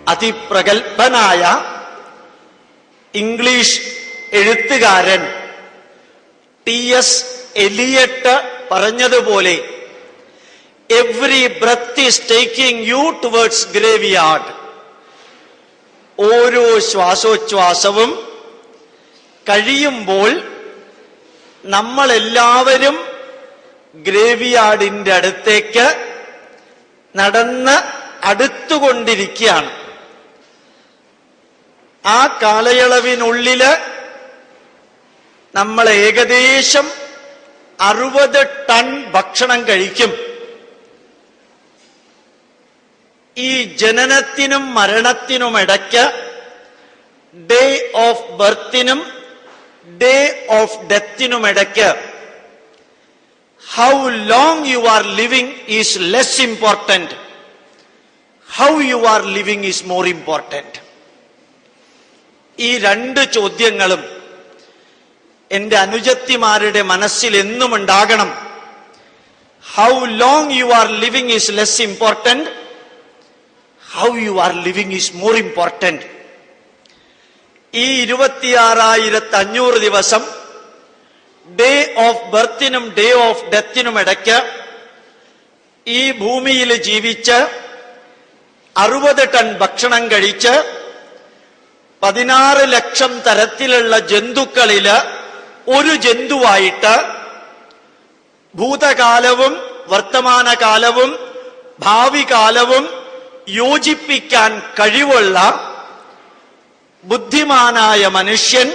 അതിപ്രഗത്ഭനായ English എഴുത്തുകാരൻ T.S. Elliot പറഞ്ഞതുപോലെ every breath is taking U towards graveyard. ഓരോ ശ്വാസോച്ഛ്വാസവും കഴിയുമ്പോൾ നമ്മളെല്ലാവരും ഗ്രേവിയാർഡിന്റെ അടുത്തേക്ക് നടന്ന് അടുത്തുകൊണ്ടിരിക്കുകയാണ്. ആ കാലയളവിനുള്ളില് നമ്മൾ ഏകദേശം 60 ടൺ ഭക്ഷണം കഴിക്കും. ഈ ജനനത്തിനും മരണത്തിനുമിടയ്ക്ക് ഡേ ഓഫ് ബർത്തിനും ഡേ ഓഫ് ഡെത്തിനുമിടയ്ക്ക് how long you are living is less important, how you are living is more important. ഈ രണ്ട് ചോദ്യങ്ങളും എന്റെ അനുജത്തിമാരുടെ മനസ്സിൽ എന്നും ഉണ്ടാകണം. How long you are living is less important, how you are living is more important. ഈ 26,500 ദിവസം ഡേ ഓഫ് ബർത്തിനും ഡേ ഓഫ് ഡെത്തിനും ഇടയ്ക്ക് ഈ ഭൂമിയിൽ ജീവിച്ച് 60 ടൺ ഭക്ഷണം കഴിച്ച് 16 ലക്ഷം തരത്തിലുള്ള ജന്തുക്കളില് ഒരു ജന്തുവായിട്ട് ഭൂതകാലവും വർത്തമാനകാലവും ഭാവി കാലവും യോജിപ്പിക്കാൻ കഴിവുള്ള ബുദ്ധിമാനായ മനുഷ്യൻ,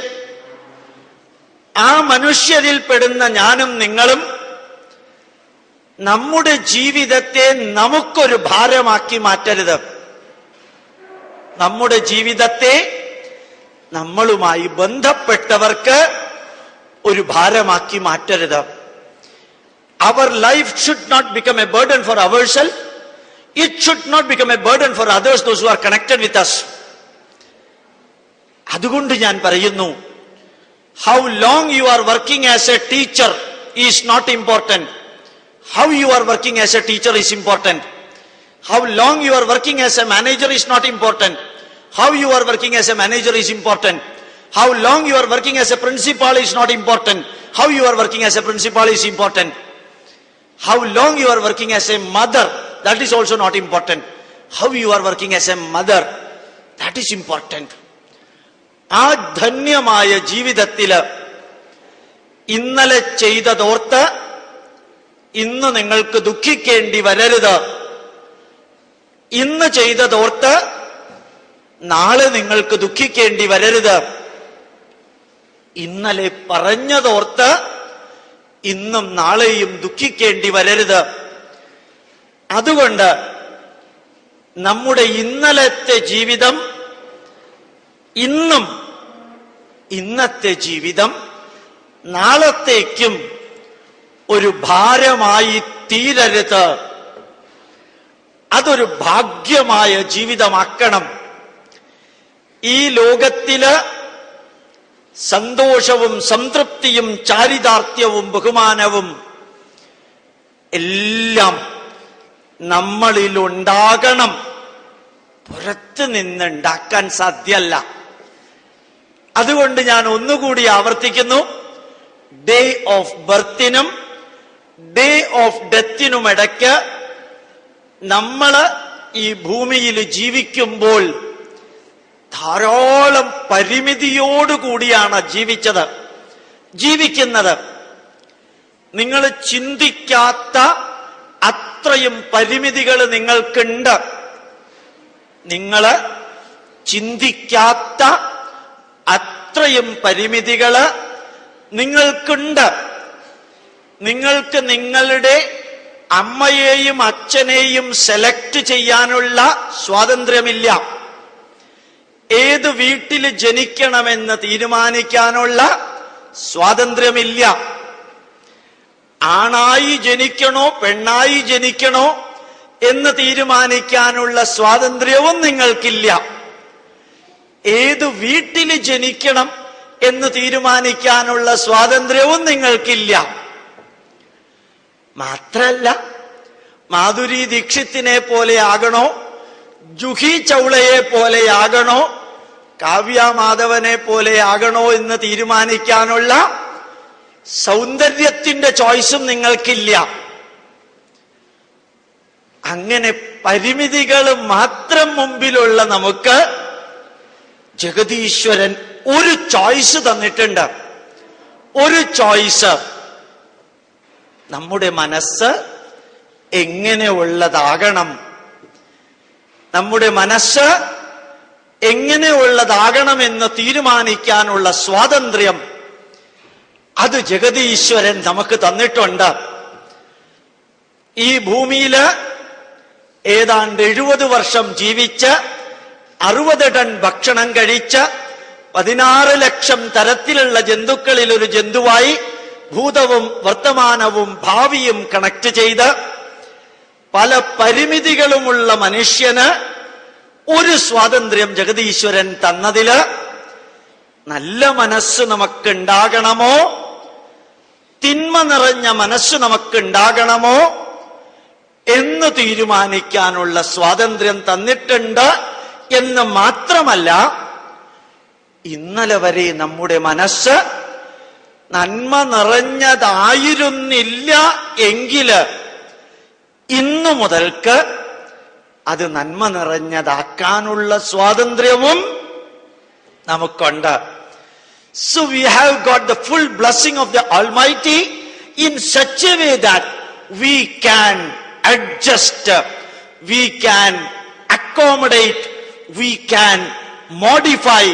ആ മനുഷ്യരിൽ പെടുന്ന ഞാനും നിങ്ങളും നമ്മുടെ ജീവിതത്തെ നമുക്കൊരു ഭാരമാക്കി മാറ്റരുത്. നമ്മുടെ ജീവിതത്തെ നമ്മളുമായി ബന്ധപ്പെട്ടവർക്ക് ഒരു ഭാരമാക്കി മാറ്റരുത്. Our life should not become a burden for ourselves. It should not become a burden for others, those who are connected with us. അതുകൊണ്ട് ഞാൻ പറയുന്നു, how long you are working as a teacher is not important. How you are working as a teacher is important. How long you are working as a manager is not important. How you are working as a manager is important. How long you are working as a principal is not important. How you are working as a principal is important. How long you are working as a mother, that is also not important. How you are working as a mother, that is important. ആ ധന്യമായ ജീവിതത്തില് ഇന്നലെ ചെയ്തതോർത്ത് ഇന്ന് നിങ്ങൾക്ക് ദുഃഖിക്കേണ്ടി വരരുത്. ഇന്ന് ചെയ്തതോർത്ത് നാളെ നിങ്ങൾക്ക് ദുഃഖിക്കേണ്ടി വരരുത്. ഇന്നലെ പറഞ്ഞതോർത്ത് ഇന്നും നാളെയും ദുഃഖിക്കേണ്ടി വരരുത്. അതുകൊണ്ട് നമ്മുടെ ഇന്നലത്തെ ജീവിതം ഇന്നും, ഇന്നത്തെ ജീവിതം നാളത്തേക്കും ഒരു ഭാരമായി തീരരുത്. അതൊരു ഭാഗ്യമായ ജീവിതമാക്കണം. ഈ ലോകത്തില് സന്തോഷവും സംതൃപ്തിയും ചാരിതാർത്ഥ്യവും ബഹുമാനവും എല്ലാം നമ്മളിലുണ്ടാകണം. പുറത്ത് നിന്നുണ്ടാക്കാൻ സാധ്യമല്ല. അതുകൊണ്ട് ഞാൻ ഒന്നുകൂടി ആവർത്തിക്കുന്നു, ഡേ ഓഫ് ബർത്തിനും ഡേ ഓഫ് ഡെത്തിനുമിടയ്ക്ക് നമ്മള് ഈ ഭൂമിയിൽ ജീവിക്കുമ്പോൾ ധാരാളം പരിമിതിയോടുകൂടിയാണ് ജീവിക്കുന്നത്. നിങ്ങൾ ചിന്തിക്കാത്ത അത്രയും പരിമിതികൾ നിങ്ങൾക്കുണ്ട്. നിങ്ങൾ ചിന്തിക്കാത്ത അത്രയും പരിമിതികള് നിങ്ങൾക്കുണ്ട്. നിങ്ങൾക്ക് നിങ്ങളുടെ അമ്മയെയും അച്ഛനെയും സെലക്ട് ചെയ്യാനുള്ള സ്വാതന്ത്ര്യമില്ല. ഏത് വീട്ടിൽ ജനിക്കണമെന്ന് തീരുമാനിക്കാനുള്ള സ്വാതന്ത്ര്യമില്ല. ആണായി ജനിക്കണോ പെണ്ണായി ജനിക്കണോ എന്ന് തീരുമാനിക്കാനുള്ള സ്വാതന്ത്ര്യവും നിങ്ങൾക്കില്ല. ഏത് വീട്ടിൽ ജനിക്കണം എന്ന് തീരുമാനിക്കാനുള്ള സ്വാതന്ത്ര്യവും നിങ്ങൾക്കില്ല. മാത്രല്ല, മാധുരി ദീക്ഷിത്തിനെ പോലെ ആകണോ, ജൂഹി ചൗളയെ പോലെയാകണോ കാവ്യ മാധവനെ പോലെയാകണോ എന്ന് തീരുമാനിക്കാനുള്ള സൗന്ദര്യത്തിന്റെ ചോയ്സും നിങ്ങൾക്കില്ല. അങ്ങനെ പരിമിതികൾ മാത്രം മുമ്പിലുള്ള നമുക്ക് ജഗദീശ്വരൻ ഒരു ചോയ്സ് തന്നിട്ടുണ്ട്. ഒരു ചോയ്സ്. നമ്മുടെ മനസ്സ് എങ്ങനെയുള്ളതാകണം, നമ്മുടെ മനസ്സ് എങ്ങനെയുള്ളതാകണമെന്ന് തീരുമാനിക്കാനുള്ള സ്വാതന്ത്ര്യം അത് ജഗദീശ്വരൻ നമുക്ക് തന്നിട്ടുണ്ട്. ഈ ഭൂമിയില് ഏതാണ്ട് 70 വർഷം ജീവിച്ച് 60 ടൺ ഭക്ഷണം കഴിച്ച് 16 ലക്ഷം തരത്തിലുള്ള ജന്തുക്കളിൽ ഒരു ജന്തുവായി ഭൂതവും വർത്തമാനവും ഭാവിയും കണക്ട് ചെയ്ത് പല പരിമിതികളുമുള്ള മനുഷ്യന് ഒരു സ്വാതന്ത്ര്യം ജഗദീശ്വരൻ തന്നതില് നല്ല മനസ്സ് നമുക്കുണ്ടാകണമോ, തിന്മ നിറഞ്ഞ മനസ്സ് നമുക്കുണ്ടാകണമോ എന്ന് തീരുമാനിക്കാനുള്ള സ്വാതന്ത്ര്യം തന്നിട്ടുണ്ട്. എന്ന് മാത്രമല്ല, ഇന്നലെ വരെ നമ്മുടെ മനസ്സ് നന്മ നിറഞ്ഞതായിരുന്നില്ല എങ്കില് ഇന്നു മുതൽക്ക് അത് നന്മ നിറഞ്ഞതാക്കാനുള്ള സ്വാതന്ത്ര്യവും നമുക്കുണ്ട്. So we have got the full blessing of the Almighty in such a way that we can adjust, we can accommodate, we can modify,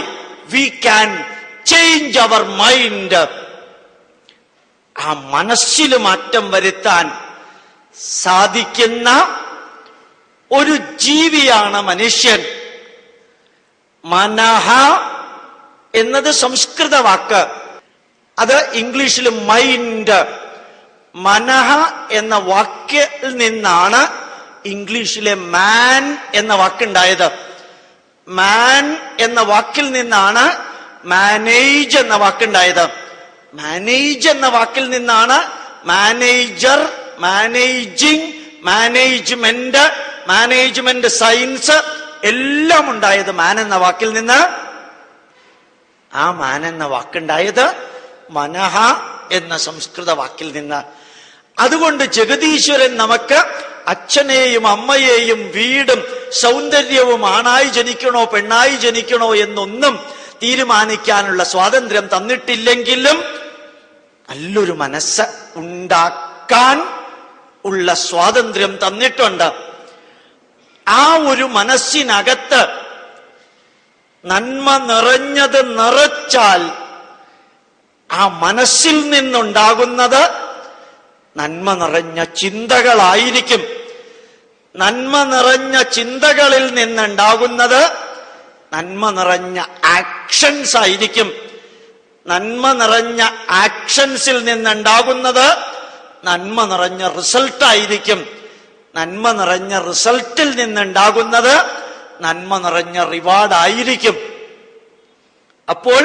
we can change our mind. ആ മനസ്സിൽ മാറ്റം വരുത്താൻ സാധിക്കുന്ന ഒരു ജീവിയാണ് മനുഷ്യൻ. മനഃ എന്നത് സംസ്കൃത വാക്ക്, അത് ഇംഗ്ലീഷിൽ മൈൻഡ്. മനഃ എന്ന വാക്കിൽ നിന്നാണ് ഇംഗ്ലീഷിലെ മാൻ എന്ന വാക്കുണ്ടായത്. മാൻ എന്ന വാക്കിൽ നിന്നാണ് മാനേജ് എന്ന വാക്കുണ്ടായത്. മാനേജ് എന്ന വാക്കിൽ നിന്നാണ് manager, managing, management, management science എല്ലാം ഉണ്ടായത് മാൻ എന്ന വാക്കിൽ നിന്ന്. ആ മാൻ എന്ന വാക്കുണ്ടായത് മനഃ എന്ന സംസ്കൃത വാക്കിൽ നിന്ന്. അതുകൊണ്ട് ജഗദീശ്വരൻ നമുക്ക് അച്ഛനെയും അമ്മയെയും വീടും സൗന്ദര്യവും ആണായി ജനിക്കണോ പെണ്ണായി ജനിക്കണോ എന്നൊന്നും തീരുമാനിക്കാനുള്ള സ്വാതന്ത്ര്യം തന്നിട്ടില്ലെങ്കിലും നല്ലൊരു മനസ്സ് ഉണ്ടാക്കാൻ ഉള്ള സ്വാതന്ത്ര്യം തന്നിട്ടുണ്ട്. ആ ഒരു മനസ്സിനകത്ത് നന്മ നിറഞ്ഞത് നിറച്ചാൽ ആ മനസ്സിൽ നിന്നുണ്ടാകുന്നത് നന്മ നിറഞ്ഞ ചിന്തകളായിരിക്കും. നന്മ നിറഞ്ഞ ചിന്തകളിൽ നിന്നുണ്ടാകുന്നത് നന്മ നിറഞ്ഞ ആക്ഷൻസ് ആയിരിക്കും. നന്മ നിറഞ്ഞ ആക്ഷൻസിൽ നിന്നുണ്ടാകുന്നത് നന്മ നിറഞ്ഞ റിസൾട്ടായിരിക്കും. നന്മ നിറഞ്ഞ റിസൾട്ടിൽ നിന്നുണ്ടാകുന്നത് നന്മ നിറഞ്ഞ റിവാർഡായിരിക്കും. അപ്പോൾ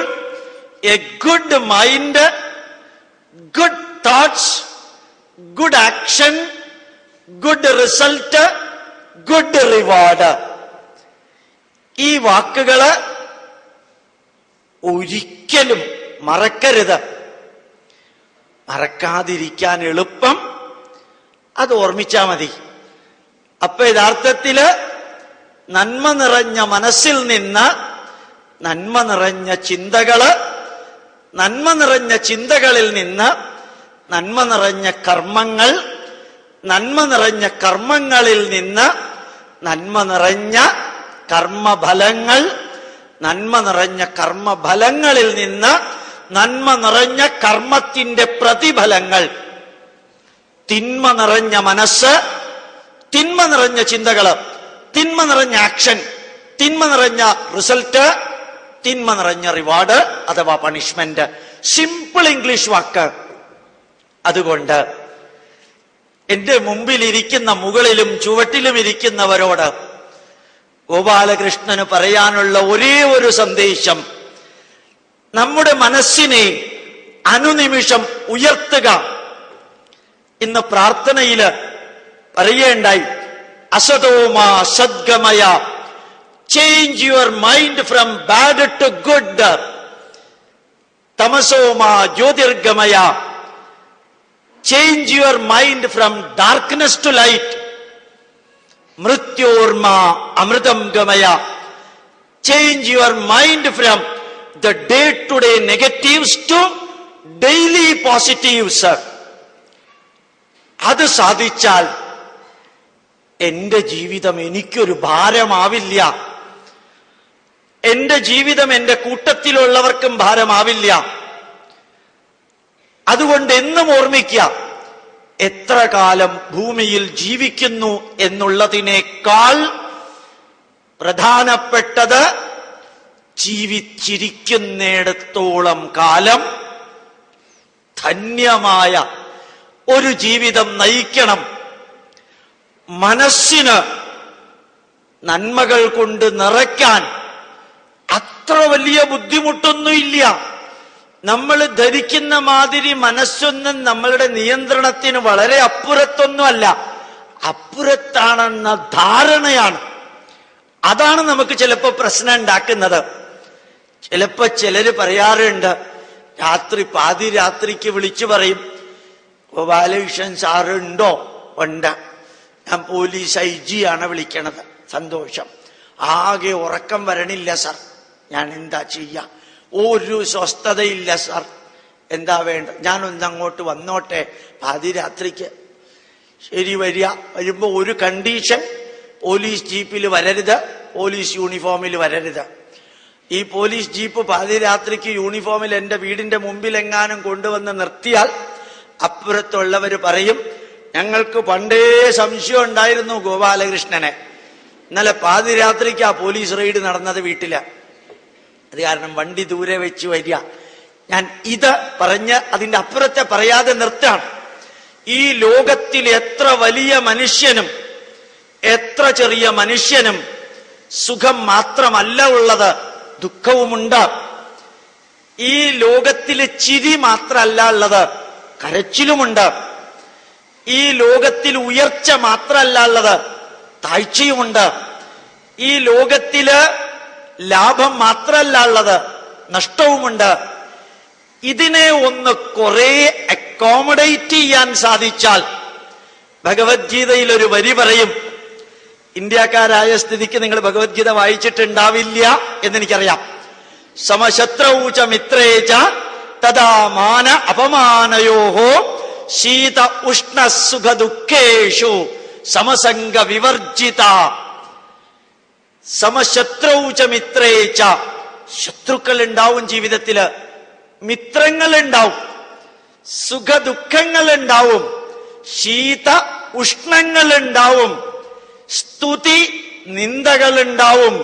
A good mind, good thoughts, good action, good result, good reward. ഈ വാക്കുകള് ഒരിക്കലും മറക്കരുത്. മറക്കാതിരിക്കാൻ എളുപ്പം അത് ഓർമ്മിച്ചാ മതി. അപ്പൊ യഥാർത്ഥത്തില് നന്മ നിറഞ്ഞ മനസ്സിൽ നിന്ന് നന്മ നിറഞ്ഞ ചിന്തകള്, നന്മ നിറഞ്ഞ ചിന്തകളിൽ നിന്ന് നന്മ നിറഞ്ഞ കർമ്മങ്ങൾ, നന്മ നിറഞ്ഞ കർമ്മങ്ങളിൽ നിന്ന് നന്മ നിറഞ്ഞ കർമ്മഫലങ്ങൾ, നന്മ നിറഞ്ഞ കർമ്മഫലങ്ങളിൽ നിന്ന് നന്മ നിറഞ്ഞ കർമ്മത്തിന്റെ പ്രതിഫലങ്ങൾ. തിന്മ നിറഞ്ഞ മനസ്സ്, തിന്മ നിറഞ്ഞ ചിന്തകള്, തിന്മ നിറഞ്ഞ ആക്ഷൻ, തിന്മ നിറഞ്ഞ റിസൾട്ട്, തിന്മ നിറഞ്ഞ റിവാർഡ് അഥവാ പണിഷ്മെന്റ്. സിമ്പിൾ ഇംഗ്ലീഷ് വാക്ക്. അതുകൊണ്ട് എന്റെ മുമ്പിലിരിക്കുന്ന മുകളിലും ചുവട്ടിലും ഇരിക്കുന്നവരോട് ഗോപാലകൃഷ്ണന് പറയാനുള്ള ഒരേ ഒരു സന്ദേശം, നമ്മുടെ മനസ്സിനെ അനുനിമിഷം ഉയർത്തുക. ഇന്ന് പ്രാർത്ഥനയില് പറയേണ്ടായി, അസതോമാ സദ്ഗമയ Change your mind from bad to good. Tamasoma Jyotirgamaya. Change your mind from darkness to light. Mrityorma Amritam Gamaya. Change your mind from the day-to-day negatives to daily positives. അത് സാധിച്ചാൽ എന്റെ ജീവിതം എനിക്കൊരു ഭാരമാവില്ല. എന്റെ ജീവിതം എന്റെ കൂട്ടത്തിലുള്ളവർക്കും ഭാരമാവില്ല. അതുകൊണ്ട് എന്നും ഓർമ്മിക്കുക, എത്ര കാലം ഭൂമിയിൽ ജീവിക്കുന്നു എന്നുള്ളതിനേക്കാൾ പ്രധാനപ്പെട്ടത് ജീവിച്ചിരിക്കുന്നിടത്തോളം കാലം ധന്യമായ ഒരു ജീവിതം നയിക്കണം. മനസ്സിന് നന്മകൾ കൊണ്ട് നിറയ്ക്കാൻ അത്ര വലിയ ബുദ്ധിമുട്ടൊന്നുമില്ല. നമ്മൾ ധരിക്കുന്ന മാതിരി മനസ്സൊന്നും നമ്മളുടെ നിയന്ത്രണത്തിന് വളരെ അപ്പുറത്തൊന്നുമല്ല, അപ്പുറത്താണെന്ന ധാരണയാണ്. അതാണ് നമുക്ക് ചിലപ്പോ പ്രശ്നം ഉണ്ടാക്കുന്നത്. ചിലപ്പോ ചിലര് പറയാറുണ്ട്, പാതിരാത്രിക്ക് വിളിച്ചു പറയും, ഗോപാലകൃഷ്ണൻ സാറ് ഉണ്ടോ? ഉണ്ട്, ഞാൻ പോലീസ് IG ആണ് വിളിക്കണത്. സന്തോഷം. ആകെ ഉറക്കം വരണില്ല സാർ, ഞാൻ എന്താ ചെയ്യാ? ഒരു സ്വസ്ഥതയില്ല സാർ, എന്താ വേണ്ട? ഞാനൊന്ന് അങ്ങോട്ട് വന്നോട്ടെ പാതിരാത്രിക്ക്. ശരി, വരിക. വരുമ്പോ ഒരു കണ്ടീഷൻ, പോലീസ് ജീപ്പിൽ വരരുത്, പോലീസ് യൂണിഫോമിൽ വരരുത്. ഈ പോലീസ് ജീപ്പ് പാതിരാത്രിക്ക് യൂണിഫോമിൽ എന്റെ വീടിന്റെ മുമ്പിൽ എങ്ങാനും കൊണ്ടുവന്ന് നിർത്തിയാൽ അപ്പുറത്തുള്ളവര് പറയും, ഞങ്ങൾക്ക് പണ്ടേ സംശയം ഉണ്ടായിരുന്നു ഗോപാലകൃഷ്ണനെ. ഇന്നലെ പാതിരാത്രിക്ക് ആ പോലീസ് റെയ്ഡ് നടന്നത് വീട്ടില്. അത് കാരണം വണ്ടി ദൂരെ വെച്ച് വരിക. ഞാൻ ഇത് പറഞ്ഞ് അതിന്റെ അപ്പുറത്തെ പറയാതെ നിർത്താണ്. ഈ ലോകത്തിൽ എത്ര വലിയ മനുഷ്യനും എത്ര ചെറിയ മനുഷ്യനും സുഖം മാത്രമല്ല ഉള്ളത്, ദുഃഖവുമുണ്ട്. ഈ ലോകത്തില് ചിരി മാത്രമല്ല ഉള്ളത്, കരച്ചിലുമുണ്ട്. ഈ ലോകത്തിൽ ഉയർച്ച മാത്രമല്ല ഉള്ളത്, താഴ്ചയുമുണ്ട്. ഈ ലോകത്തില് ലാഭം മാത്രമല്ല ഉള്ളത്, നഷ്ടവുമുണ്ട്. ഇതിനെ ഒന്ന് കുറെ അക്കോമഡേറ്റ് ചെയ്യാൻ സാധിച്ചാൽ, ഭഗവത്ഗീതയിൽ ഒരു വരി പറയും. ഇന്ത്യക്കാരായ സ്ഥിതിക്ക് നിങ്ങൾ ഭഗവത്ഗീത വായിച്ചിട്ടുണ്ടാവില്ല എന്നെനിക്കറിയാം. സമശത്രൗച മിത്രേച തഥാ മാന അപമാനയോഹോ ശീത ഉഷ്ണ സുഖ ദുഃഖേഷു സമസംഗ വിവർജിത. സമശത്രൗച മിത്രേച, ശത്രുക്കൾ ഉണ്ടാവും ജീവിതത്തില്, മിത്രങ്ങൾ ഉണ്ടാവും, സുഖ ദുഃഖങ്ങൾ ഉണ്ടാവും, ശീത ഉഷ്ണങ്ങൾ ഉണ്ടാവും, സ്തുതി നിന്ദകൾ ഉണ്ടാവും.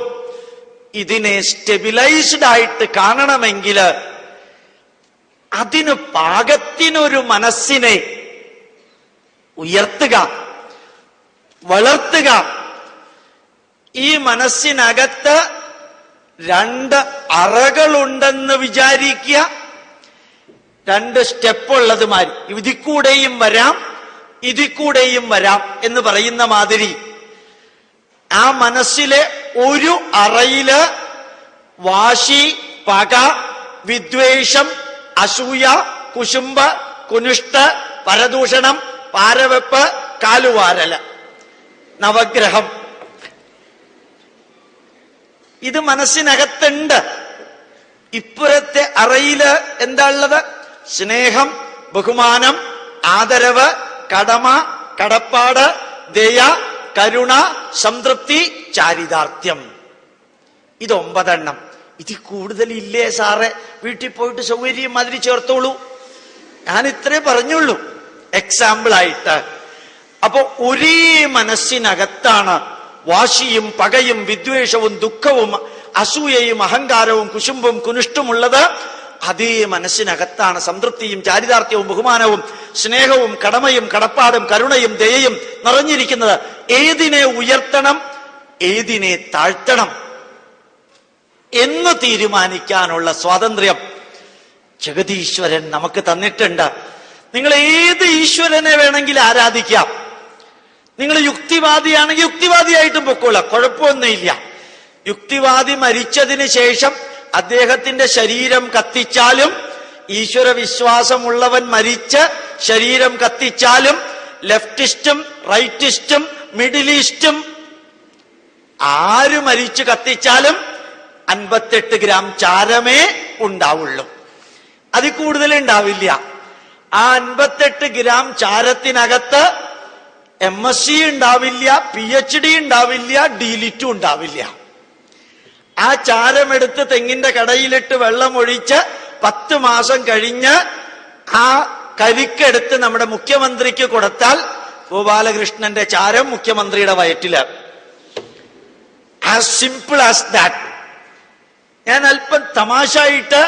ഇതിനെ സ്റ്റെബിലൈസ്ഡ് ആയിട്ട് കാണണമെങ്കിൽ അതിന് പാകത്തിനൊരു മനസ്സിനെ ഉയർത്തുക, വളർത്തുക. ഈ മനസ്സിനകത്ത് രണ്ട് അറകളുണ്ടെന്ന് വിചാരിക്കുക. രണ്ട് സ്റ്റെപ്പുള്ളത് മാതിരി, ഇതിക്കൂടെയും വരാം ഇതിക്കൂടെയും വരാം എന്ന് പറയുന്ന മാതിരി ആ മനസ്സിലെ ഒരു അറയില് വാശി, പക, വിദ്വേഷം, അസൂയ, കുശുംബ, കുനിഷ്ഠ, പരദൂഷണം, പാരവെപ്പ്, കാലുവാരല്, നവഗ്രഹം, ഇത് മനസ്സിനകത്തുണ്ട്. ഇപ്പുറത്തെ അറയില് എന്താ ഉള്ളത്? സ്നേഹം, ബഹുമാനം, ആദരവ്, കടമ, കടപ്പാട്, ദയ, കരുണ, സംതൃപ്തി, ചാരിതാർത്ഥ്യം. ഇത് 9 ഇതിൽ കൂടുതലില്ലേ സാറേ? വീട്ടിൽ പോയിട്ട് സൗകര്യം മാതിരി ചേർത്തോളൂ. ഞാൻ ഇത്രേ പറഞ്ഞുള്ളൂ എക്സാമ്പിൾ ആയിട്ട്. അപ്പൊ ഒരേ മനസ്സിനകത്താണ് വാശിയും പകയും വിദ്വേഷവും ദുഃഖവും അസൂയയും അഹങ്കാരവും കുശുമ്പും കുനിഷ്ടുമുള്ളത്. അതേ മനസ്സിനകത്താണ് സംതൃപ്തിയും ചാരിതാർത്ഥ്യവും ബഹുമാനവും സ്നേഹവും കടമയും കടപ്പാടും കരുണയും ദയയും നിറഞ്ഞിരിക്കുന്നത്. ഏതിനെ ഉയർത്തണം, ഏതിനെ താഴ്ത്തണം എന്ന് തീരുമാനിക്കാനുള്ള സ്വാതന്ത്ര്യം ജഗതീശ്വരൻ നമുക്ക് തന്നിട്ടുണ്ട്. നിങ്ങൾ ഏത് ഈശ്വരനെ വേണമെങ്കിൽ ആരാധിക്കാം. നിങ്ങൾ യുക്തിവാദിയാണെങ്കിൽ യുക്തിവാദിയായിട്ടും പൊക്കോളാം, കുഴപ്പമൊന്നുമില്ല. യുക്തിവാദി മരിച്ചതിന് ശേഷം അദ്ദേഹത്തിന്റെ ശരീരം കത്തിച്ചാലും, ഈശ്വര വിശ്വാസമുള്ളവൻ മരിച്ച് ശരീരം കത്തിച്ചാലും, ലെഫ്റ്റിസ്റ്റും റൈറ്റിസ്റ്റും മിഡിൽ ഈസ്റ്റും ആര് മരിച്ചു കത്തിച്ചാലും 58 ഗ്രാം ചാരമേ ഉണ്ടാവുള്ളൂ. അതിൽ കൂടുതൽ ഉണ്ടാവില്ല. ആ 58 ഗ്രാം ചാരത്തിനകത്ത് MSc ഉണ്ടാവില്ല, PhD ഉണ്ടാവില്ല, ഡീലിറ്റും ഉണ്ടാവില്ല. ആ ചാരമെടുത്ത് തെങ്ങിന്റെ കടയിലിട്ട് വെള്ളമൊഴിച്ച് 10 മാസം കഴിഞ്ഞ് ആ കരിക്കെടുത്ത് നമ്മുടെ മുഖ്യമന്ത്രിക്ക് കൊടുത്താൽ ഗോപാലകൃഷ്ണന്റെ ചാരം മുഖ്യമന്ത്രിയുടെ വയറ്റില്. As simple as that. ഞാൻ അല്പം തമാശയായിട്ട്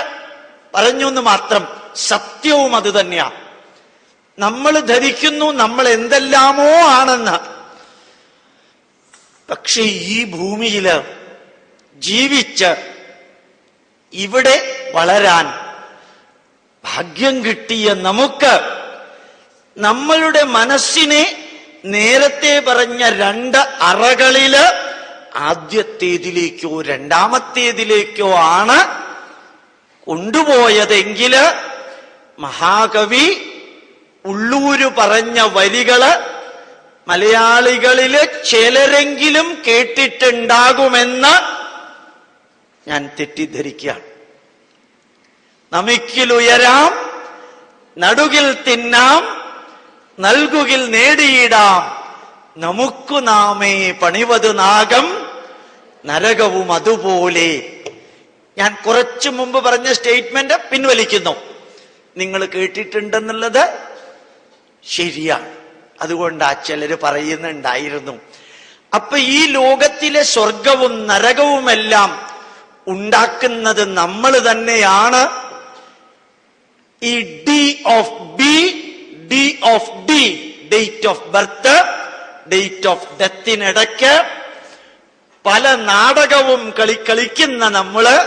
പറഞ്ഞു എന്ന് മാത്രം. സത്യവും അത് തന്നെയാണ്. നമ്മൾ ധരിക്കുന്നു നമ്മൾ എന്തെല്ലാമോ ആണെന്ന്. പക്ഷെ ഈ ഭൂമിയില് ജീവിച്ച് ഇവിടെ വളരാൻ ഭാഗ്യം കിട്ടിയ നമുക്ക് നമ്മളുടെ മനസ്സിനെ നേരത്തെ പറഞ്ഞ 2 അറകളില് ആദ്യത്തേതിലേക്കോ രണ്ടാമത്തേതിലേക്കോ ആണ് കൊണ്ടുപോയതെങ്കില് മഹാകവി ഉള്ളൂര് പറഞ്ഞ വരികള് മലയാളികളില് ചിലരെങ്കിലും കേട്ടിട്ടുണ്ടാകുമെന്ന് ഞാൻ തെറ്റിദ്ധരിക്കുകയാണ്. നമിക്കിലുയരാം, നടുകിൽ തിന്നാം, നൽകുകിൽ നേടിയിടാം, നമുക്കു നാമേ പണിവത് നാഗം, നരകവും അതുപോലെ. ഞാൻ കുറച്ചു മുമ്പ് പറഞ്ഞ സ്റ്റേറ്റ്മെന്റ് പിൻവലിക്കുന്നു. നിങ്ങൾ കേട്ടിട്ടുണ്ടെന്നുള്ളത് ശരിയാണ്. അതുകൊണ്ട് ആ ചിലര് പറയുന്നുണ്ടായിരുന്നു. അപ്പൊ ഈ ലോകത്തിലെ സ്വർഗവും നരകവുമെല്ലാം ഉണ്ടാക്കുന്നത് നമ്മൾ തന്നെയാണ്. ഈ D of B, D of D, date of birth, date of ഡെത്തിനിടയ്ക്ക് പല നാടകവും കളിക്കുന്ന നമ്മള്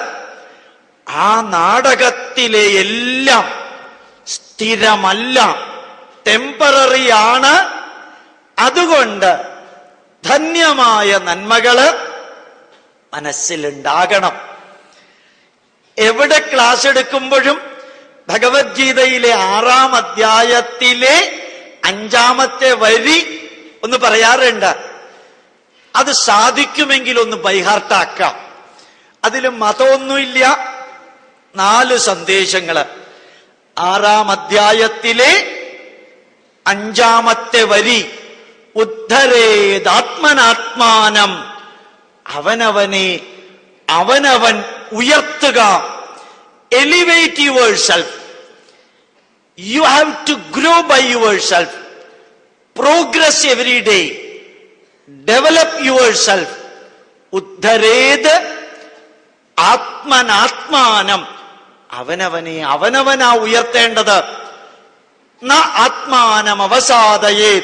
ആ നാടകത്തിലെ എല്ലാം സ്ഥിരമല്ല, ടെമ്പററി ആണ്. അതുകൊണ്ട് ധന്യമായ നന്മകള് മനസ്സിലുണ്ടാകണം. എവിടെ ക്ലാസ് എടുക്കുമ്പോഴും ഭഗവത്ഗീതയിലെ 6-ാം അധ്യായത്തിലെ 5-ാമത്തെ വരി ഒന്ന് പറയാറുണ്ട്. അത് സാധിക്കുമെങ്കിൽ ഒന്ന് ബൈഹാർട്ടാക്കാം. അതിൽ മതമൊന്നുമില്ല. 4 സന്ദേശങ്ങള്. 6-ാം അധ്യായത്തിലെ 5-ാമത്തെ വരി, ഉദ്ധരേതാത്മനാത്മാനം, അവനവനെ അവനവൻ ഉയർത്തുക. Elevate yourself. You have to grow by yourself. Progress every day. Develop yourself. ഉദ്ധരേത് ആത്മനാത്മാനം, അവനവനെ അവനവനാ ഉയർത്തേണ്ടത്. ന ആത്മാനം അവസാദയേ.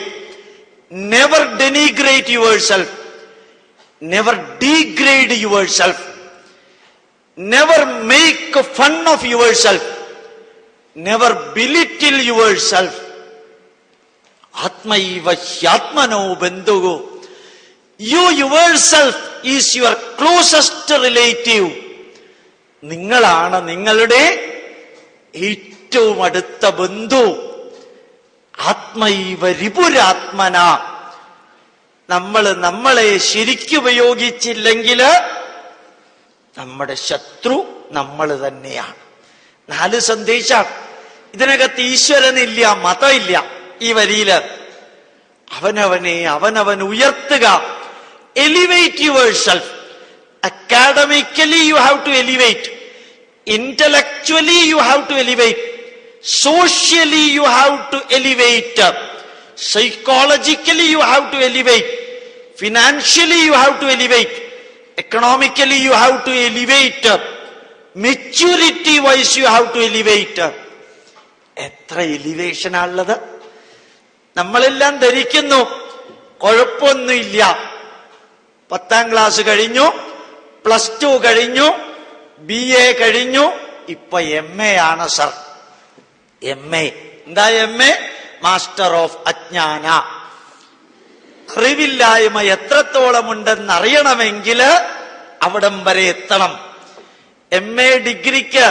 Never denigrate yourself. Never degrade yourself. Never make fun of yourself. Never belittle yourself. Atmaiva hyatmano bandhu. You yourself is your closest relative. നിങ്ങളാണ് നിങ്ങളുടെ ഏറ്റവും അടുത്ത ബന്ധു. ആത്മൈവ രിപുരാത്മന. നമ്മളെ ശരിക്കുപയോഗിച്ചില്ലെങ്കിൽ നമ്മുടെ ശത്രു നമ്മൾ തന്നെയാണ്. 4 സന്ദേശമാണ്. ഇതിനകത്ത് ഈശ്വരനില്ല, മതമില്ല. ഈ വരിയില് അവനവനെ അവനവൻ ഉയർത്തുക. Elevate yourself. Academically you have to elevate. Intellectually you have to elevate. Socially you have to elevate. Psychologically you have to elevate. Financially you have to elevate. Economically you have to elevate. Maturity wise you have to elevate. എത്ര elevation ആണുള്ളത്. നമ്മളെല്ലാം ധരിക്കുന്നു കുഴപ്പമൊന്നുമില്ല. 10ാം class കഴിഞ്ഞു, +2 കഴിഞ്ഞു, BA കഴിഞ്ഞു, ഇപ്പൊ MA ആണ് സർ. MA എന്താ? MA മാസ്റ്റർ ഓഫ് അജ്ഞാന. അറിവില്ലായ്മ എത്രത്തോളം ഉണ്ടെന്നറിയണമെങ്കിൽ അവിടം വരെ എത്തണം. MA ഡിഗ്രിക്ക്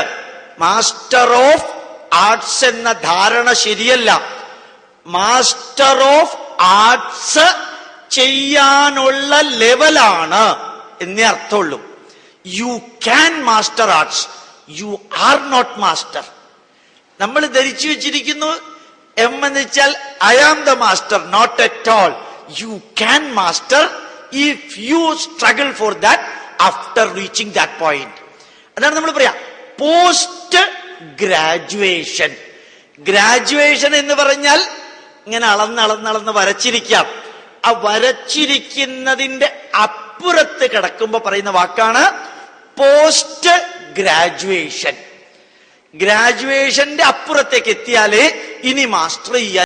മാസ്റ്റർ ഓഫ് ആർട്സ് എന്ന ധാരണ ശരിയല്ല. മാസ്റ്റർ ഓഫ് ആർട്സ് ചെയ്യാനുള്ള ലെവലാണ് എന്നേ അർത്ഥമുള്ളൂ. You can master arts, you are not master. നമ്മൾ ധരിച്ചു വെച്ചിരിക്കുന്നു എം എന്ന് വെച്ചാൽ I am the master. Not at all. You can master if you struggle for that after reaching that point. അതാണ് നമ്മൾ പറയാ പോസ്റ്റ് ഗ്രാജുവേഷൻ. ഗ്രാജുവേഷൻ എന്ന് പറഞ്ഞാൽ ഇങ്ങനെ അളന്ന് വരച്ചിരിക്കാം. ആ വരച്ചിരിക്കുന്നതിന്റെ അപ്പുറത്ത് കിടക്കുമ്പോ പറയുന്ന വാക്കാണ് പോസ്റ്റ് ഗ്രാജുവേഷൻ. ഗ്രാജുവേഷന്റെ അപ്പുറത്തേക്ക് എത്തിയാലേ ഇനി മാസ്റ്റർ ചെയ്യാൻ